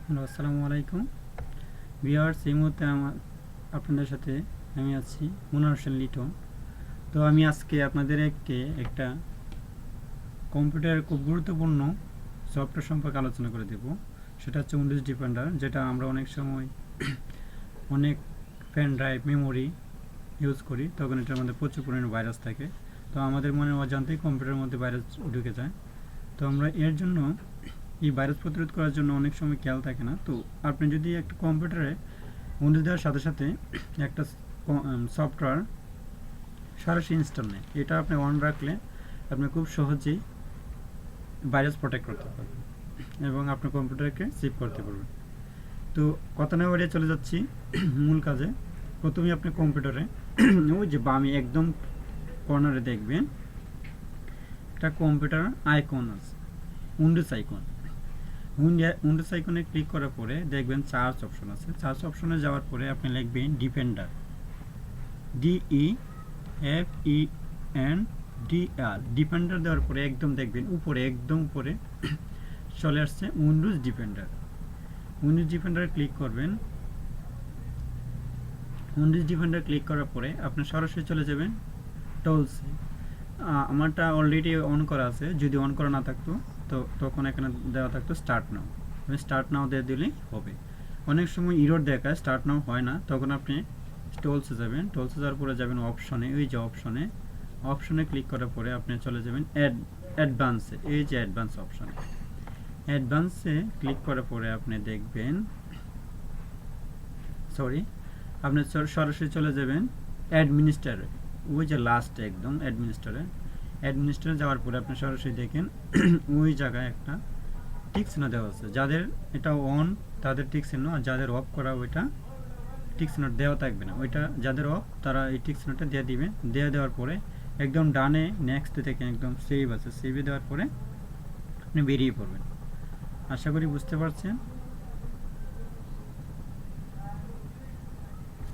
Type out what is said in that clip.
Hello, আসসালামু আলাইকুম viewers. এই মুহূর্তে আপনাদের সাথে আমি আছি মুনার হোসেন লিটন। তো আমি আজকে আপনাদের একটা কম্পিউটারের খুব গুরুত্বপূর্ণ সফটওয়্যার সম্পর্কে আলোচনা করে দেব। সেটা হচ্ছে উইন্ডোজ ডিফেন্ডার, যেটা আমরা অনেক সময় অনেক পেন ড্রাইভ মেমোরি ইউজ করি, তখন এটার মধ্যে প্রচুর পরিমাণে ভাইরাস থাকে। তো আমাদের মনে অজান্তেই কম্পিউটারের মধ্যে ভাইরাস ঢুকে যায়। তো আমরা এর জন্য এই ভাইরাস প্রতিরোধ করার জন্য অনেক সময় খেয়াল থাকে না। তো আপনি যদি একটা কম্পিউটারে উইন্ডোজ দেওয়ার সাথে সাথে একটা সফটওয়্যার সরাসরি ইনস্টল নেয়, এটা আপনি অন রাখলে আপনি খুব সহজেই ভাইরাস প্রোটেক্ট করতে পারবেন এবং আপনার কম্পিউটারকে সেভ করতে পারবেন। তো কথা না বাড়িয়ে চলে যাচ্ছি মূল কাজে। প্রথমে আপনি কম্পিউটারে ওই যে বামে একদম কর্নারে দেখবেন একটা কম্পিউটার আইকন আছে, উইন্ডোজ আইকন। উইন্ডোজ আইকনে ক্লিক করার পরে দেখবেন চার্জ অপশন আছে। চার্জ অপশনে যাওয়ার পরে আপনি লিখবেন ডিফেন্ডার, DEFENDR। ডিফেন্ডার দেওয়ার পরে একদম দেখবেন উপরে, একদম উপরে চলে আসছে উইন্ডোজ ডিফেন্ডার। উইন্ডোজ ডিফেন্ডারে ক্লিক করবেন। উইন্ডোজ ডিফেন্ডার ক্লিক করার পরে আপনি সরাসরি চলে যাবেন টুলসে। আমারটা অলরেডি অন করা আছে, যদি অন করা না থাকতো তো তখন এখানে দেওয়া থাকতো স্টার্ট নাও। আমি স্টার্ট নাও দিয়ে দিলেই হবে। অনেক সময় ইরর দেখায়, স্টার্ট নাও হয় না, তখন আপনি টুলসে যাবেন। টুলসে যাওয়ার পরে যাবেন অপশনে, ওই যে অপশনে ক্লিক করার পরে আপনি চলে যাবেন অ্যাডভান্সে, এই যে অ্যাডভান্স অপশনে। অ্যাডভান্সে ক্লিক করার পরে আপনি দেখবেন আপনি সরাসরি চলে যাবেন অ্যাডমিনিস্ট্রেটরে, ওই যে লাস্টে একদম অ্যাডমিনিস্ট্রেটরে যাওয়ার পরে আপনি সরাসরি দেখেন ওই জায়গায় একটা টিক চিহ্ন দেওয়া আছে। যাদের এটা অন তাদের টিক চিহ্ন, আর যাদের অফ করা ওইটা টিক চিহ্ন দেওয়া থাকবে না। ওইটা যাদের অফ তারা এই টিক চিহ্নটা দিয়ে দিবেন। দেওয়ার পরে একদম ডানে নেক্সট থেকে একদম সেভ আছে, সেভে দেওয়ার পরে আপনি বেরিয়ে পড়বেন। আশা করি বুঝতে পারছেন।